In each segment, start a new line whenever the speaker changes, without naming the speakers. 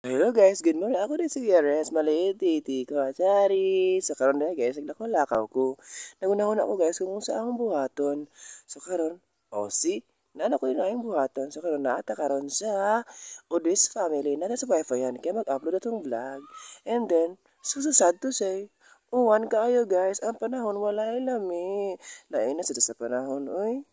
Hello guys, good morning. Ako din si Renz, maliit, titi ko, Chari. So karon na guys, naglakaw-lakaw ko. Nanguna-una ko guys kung saan akong buhaton. So karon, si, nana ko yun ang buhaton. So karon naata karon sa Odis family, nana sa wifi yan, kaya mag-upload itong vlog. And then, so sad to say, uwan kaayo guys, ang panahon wala lami. Lain na sa panahon, oy.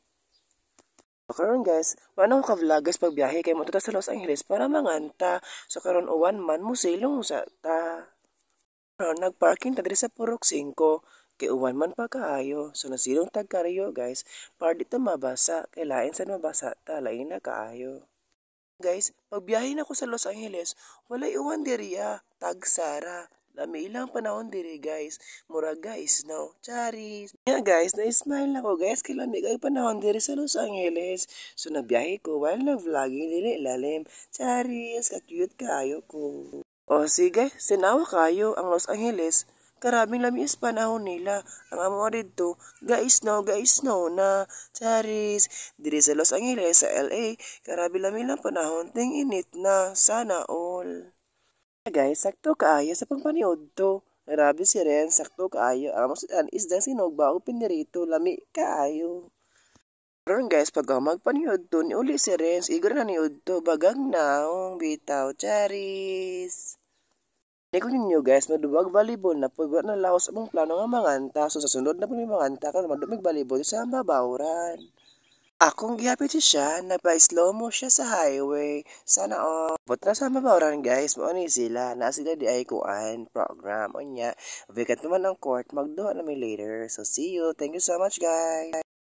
So, karon guys, wala ko ka-vlog guys pagbiyahe kay mo sa Los Angeles para manganta. So karon uwan man mo silong sa ta. Karon nagparking ta diri sa Purok 5 kay uwan man pa kaayo. So nasilong tag karayo guys, para dito mabasa kay lain sa mabasa ta lain na kaayo. Guys, pagbiyahe na ko sa Los Angeles, wala uwan diri tag Sara. Lami ilang panahon diri guys. Mura guys, no? Charis. Yeah guys, na-smile ako guys. Kay lami kay panahon diri sa Los Angeles. So nabiyahe ko while nag-vlogging diri ilalim. Charis, ka-cute kayo ko. O sige, sinawa kayo ang Los Angeles. Karabing lami is panahon nila. Ang amo dito, guys no na. Charis, diri sa Los Angeles, sa LA, karabing lami lang panahon, ting init na. Sana all. Guys, sakto kaayo sa pagpaniod to. Grabe si Ren, sakto kaayo. Ang masudan is dang sinogba o pinirito, lami kaayo. Karon guys, pag magpaniod to, ni uli si Ren, igor na niod to, bagang naong bitaw, charis. Hindi ko ninyo guys, maduwag volleyball na pag na laos among plano nga manganta. So sa sunod na po may manganta, karon madumig volleyball sa mabawran. Akong gihapit siya, nagpa-slow mo siya sa highway. Sana but na sa mabawran guys, mo ni sila, na sila di ay kuan program. O niya, vacant naman ang court, magduha na may later. So see you, thank you so much guys.